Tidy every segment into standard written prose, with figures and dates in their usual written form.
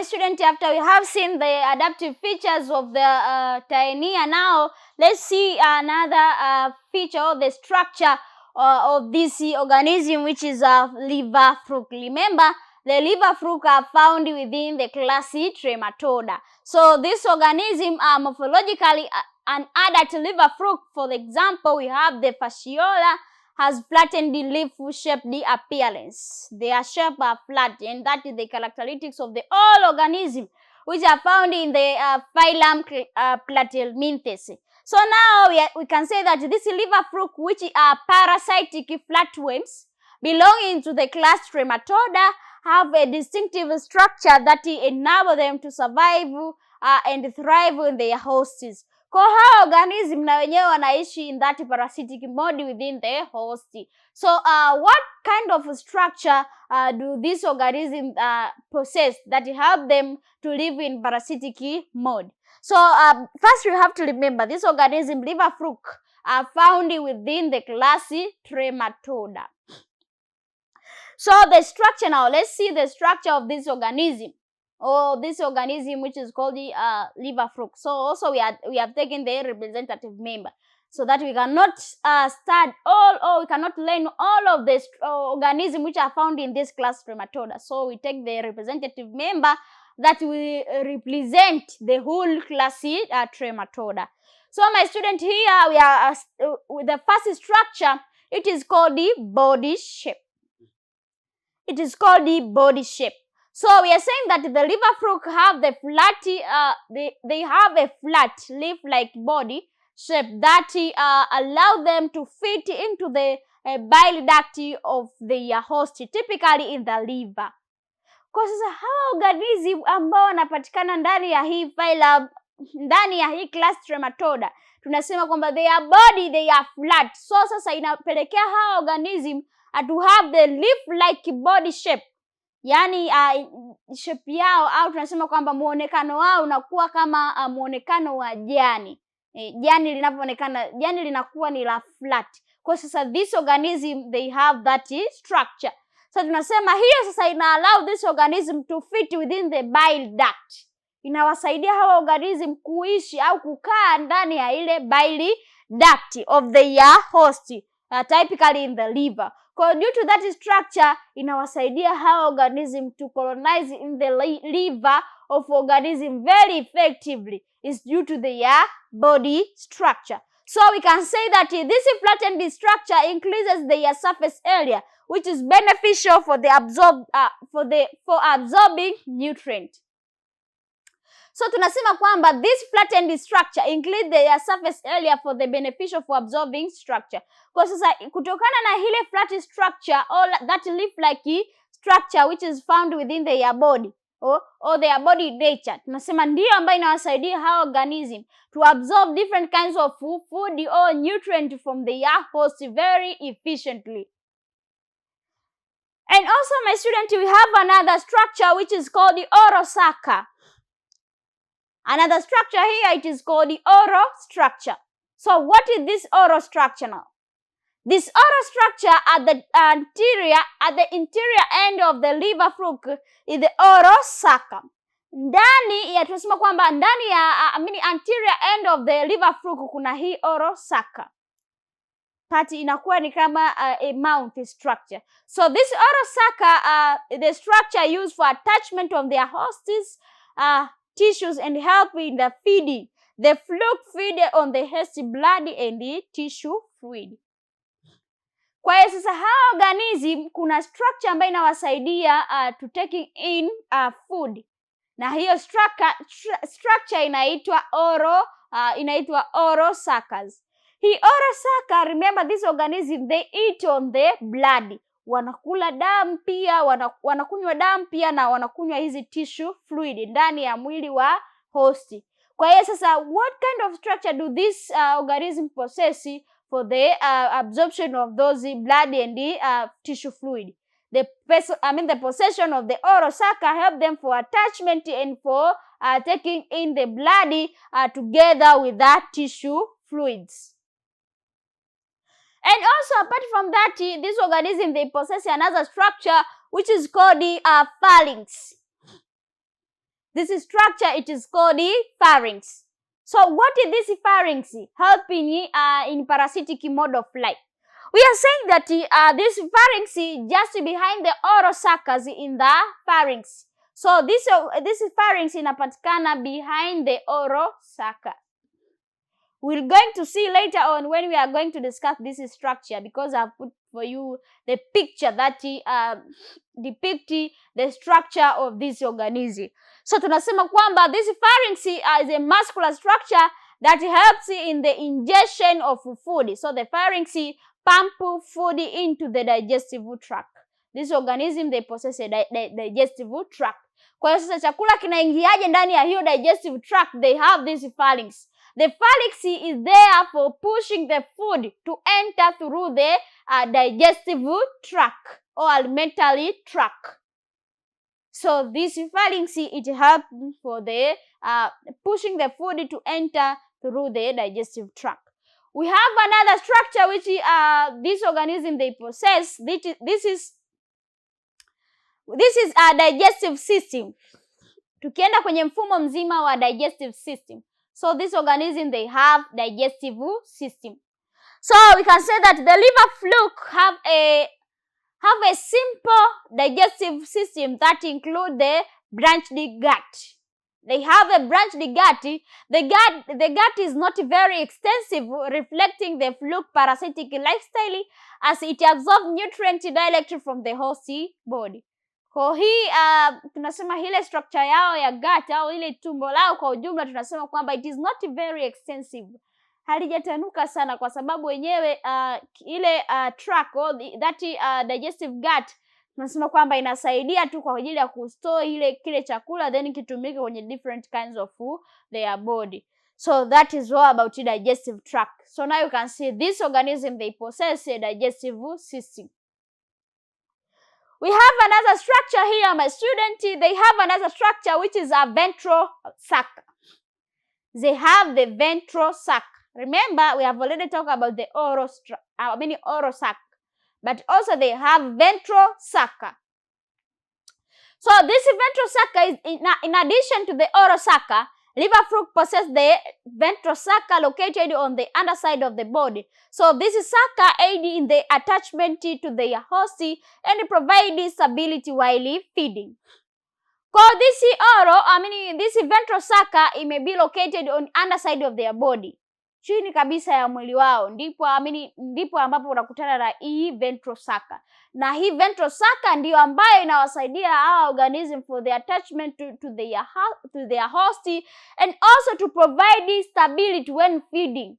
student, after we have seen the adaptive features of the Taenia, now let's see another feature of the structure of this organism, which is liver fruit. Remember, the liver fruit are found within the class Trematoda. So this organism are morphologically an adult liver fruit. For example, we have the fasciola has flattened leaf-shaped appearance. Their shape are flat, and that is the characteristics of the all organisms which are found in the phylum Platyhelminthes. So now we can say that this liver fruit, which are parasitic flatworms belonging to the class Trematoda, have a distinctive structure that enable them to survive and thrive in their hosts. Kwa hao organism na wenyewe wanaishi in that parasitic mode within the host. So what kind of structure do these organisms possess that help them to live in parasitic mode? So first we have to remember this organism, liver fruit, are found within the class Trematoda. So the structure now, let's see the structure of this organism. This organism which is called the liver fruit. So also we have taken the representative member, so that we cannot we cannot learn all of the organisms which are found in this class Trematoda. So we take the representative member that will represent the whole class Trematoda. So my student, here we are with the first structure. It is called the body shape. It is called the body shape. So we are saying that the liver fruit have the flat, they have a flat leaf-like body shape that allow them to fit into the bile duct of the host, typically in the liver. Kwa sasa hawa organism ambao wanapatikana ndani ya hii phylum, ndani ya hii class Trematoda, tunasema kwamba their body, they are flat. So sasa inapelekea hawa organism to have the leaf-like body shape. Yani shape yao, au tunasema kwamba muonekano wao unakuwa kama muonekano wa jani. Jani linavyoonekana, jani linakuwa ni la flat. Kwa sasa this organism, they have that structure. So tunasema hiyo sasa ina allow this organism to fit within the bile duct. Inawasaidia hawa organism kuishi au kukaa ndani ya ile bile duct of the host, typically in the liver. Due to that structure, inawasaidia hawa organism to colonize in the liver of organism very effectively. Is due to their body structure. So we can say that this flattened structure increases their surface area, which is beneficial for the absorbing nutrient. So tunasema kwamba this flattened structure includes their surface area for the beneficial for absorbing structure. Kwa sasa kutokana na ile flat structure or that leaf-like structure which is found within their body or their body nature, tunasema ndio ambayo inawasaidia hawa organism to absorb different kinds of food or nutrient from their host very efficiently. And also my student, we have another structure which is called the oral sac. Another structure here, it is called the oral structure. So what is this oral structure now? This oral structure at the interior end of the liver fruit is the oral sac. Ndani ya tunasema kwamba ndani ya anterior end of the liver fruit kuna hii oral sac. Part inakuwa ni kama a mouth structure. So this oral sac, the structure used for attachment of their hosts, tissues and help in the feeding. The fluid feed on the host blood and the tissue fluid. Kwa hiyo sasa hawa organism kuna structure ambayo inawasaidia to taking in food. Na hiyo structure inaitwa oral sacs. Hii oral sac, remember this organism, they eat on the blood. Wanakula damu pia, wanakunywa damu pia, na wanakunywa hizi tissue fluid ndani ya mwili wa host. Kwa hiyo sasa what kind of structure do this organism possess for the absorption of those blood and tissue fluid? The possession of the oral sac help them for attachment and for taking in the blood together with that tissue fluids. And also apart from that, this organism, they possess another structure which is called the pharynx. this structure, it is called the pharynx. So what is this pharynx helping in parasitic mode of life? We are saying that this pharynx just behind the oral suckers in the pharynx. So this pharynx inapatikana behind the oral sucker. We're going to see later on when we are going to discuss this structure, because I've put for you the picture that depict the structure of this organism. So tunasema kwamba this pharynx is a muscular structure that helps in the ingestion of food. So the pharynx pump food into the digestive tract. This organism, they possess a digestive tract. Kwa hiyo sasa chakula kinaingiaje ndani ya hiyo digestive tract? They have this pharynx. The pharynx is there for pushing the food to enter through the digestive tract or alimentary tract. So this pharynx, it helps for the pushing the food to enter through the digestive tract. We have another structure which this organism they possess. This is a digestive system. Tukienda kwenye mfumo mzima wa digestive system. So this organism, they have digestive system. So we can say that the liver fluke have a simple digestive system that include the branched gut. They have a branched gut. The gut is not very extensive, reflecting the fluke parasitic lifestyle as it absorbs nutrients directly from the host body. Kwa hii tunasema ile structure yao ya gut au ile tumbo lao kwa ujumla, tunasema kwamba it is not very extensive. Halijatanuka sana kwa sababu wenyewe ile tract that digestive gut tunasema kwamba inasaidia tu kwa ajili ya kustore kile chakula then kitumike kwenye different kinds of their body. So that is all about the digestive tract. So now you can see this organism, they possess a digestive system. We have another structure here, my student. They have another structure which is a ventral sac. They have the ventral sac. Remember, we have already talked about the oral sac, but also they have ventral sac. So this ventral sac is in addition to the oral sac, liver fluke possess the ventral sac located on the underside of the body. So this sac aid in the attachment to the host and provide stability while feeding. Kwa this ventral sac it may be located on underside of their body. Chini kabisa ya mwili wao ndipo ambapo unakutana na hii ventral sac. Na hii ventral sac ndio ambayo inawasaidia hawa organism for the attachment to their host and also to provide stability when feeding.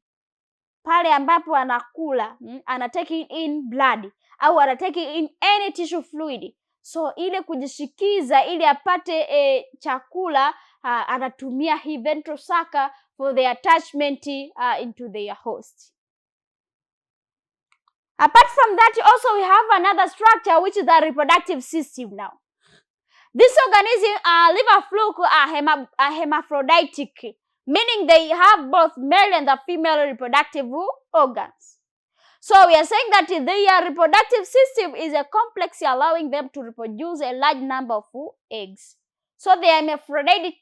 Pale ambapo anakula, anatake in blood au anatake in any tissue fluid. So ile kujishikiza ili apate chakula, anatumia hii ventral sac for the attachment into their host. Apart from that, also we have another structure which is the reproductive system now. This organism, liver fluke, are hermaphroditic, meaning they have both male and the female reproductive organs. So we are saying that their reproductive system is a complex allowing them to reproduce a large number of eggs. So they are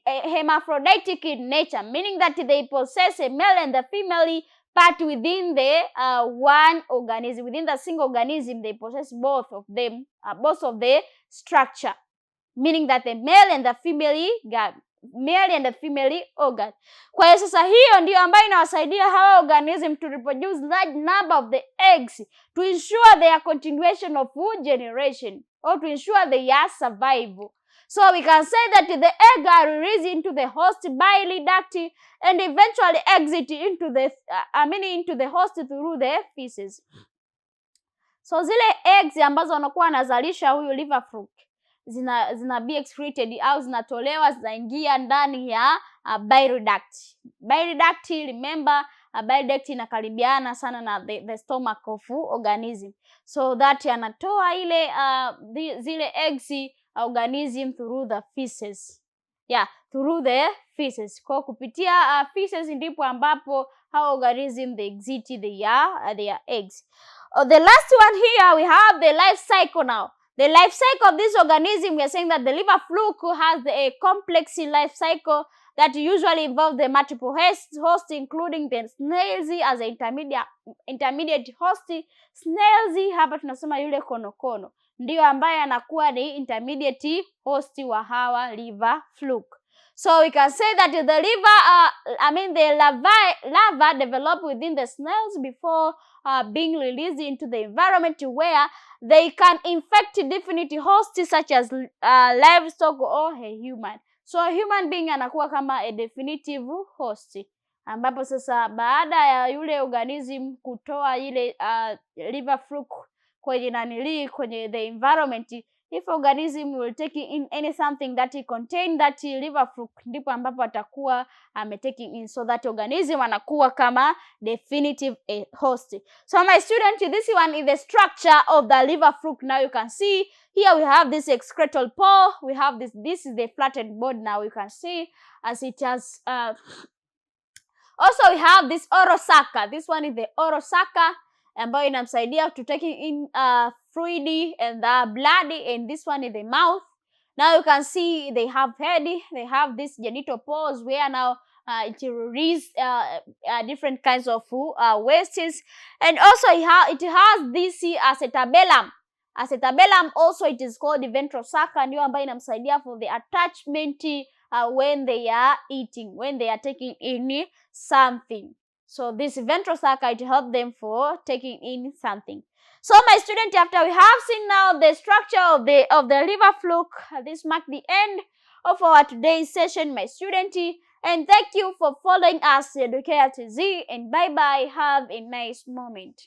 hermaphroditic in nature, meaning that they possess a male and a female part within the one organism. Within the single organism, they possess both of them, both of the structure, meaning that the male and the female organ. Kwa hiyo sasa hiyo ndio ambayo inawasaidia hawa organism to reproduce large number of the eggs to ensure their continuation of food generation or to ensure their survival. So we can say that the egg are released into the host bile duct and eventually exit into the host through the feces. So zile eggs ambazo wanakuwa anazalisha huyu liver fluke zina be excreted au zinatolewa, zinaingia ndani ya bile duct. Bile duct, remember, bile duct inakaribiana sana na the stomach of organism. So that anatoa ile zile eggs organism through the feces. Through the feces. Kwa kupitia feces ndipo ambapo how organism they exit their eggs. The last one here we have the life cycle now. The life cycle of this organism, we are saying that the liver fluke has a complex life cycle that usually involves the multiple host, including the snails as an intermediate host. Snails hapa tunasema yule konokono ndio ambaye anakuwa ni intermediate host wa hawa liver fluke. So we can say that the the larva develop within the snails before being released into the environment, where they can infect definite hosts such as livestock or a human. So a human being anakuwa kama a definitive host, ambapo sasa baada ya yule organism kutoa ile liver fluke kwenye the environment, if organism will take in any something that contain that liver fluke, ndipo ambapo atakuwa taking in, so that organism anakuwa kama definitive host. So my student, this one is the structure of the liver fluke. Now you can see here we have this excretal pore, we have this is the flattened board. Now you can see as it has also we have this oral sucker. This one is the oral sucker ambayo inamsaidia to taking in fluid and blood, and this one is the mouth. Now you can see they have head, they have this genital pores where now it release different kinds of wastes, and also it has this acetabellum. Acetabellum also it is called the ventral sucker, ndio ambayo inamsaidia for the attachment when they are eating, when they are taking in something. So this ventral sucker, it helps them for taking in something. So my student, after we have seen now the structure of the liver fluke, this marks the end of our today's session, my student. And thank you for following us, Educare TZ, and bye bye. Have a nice moment.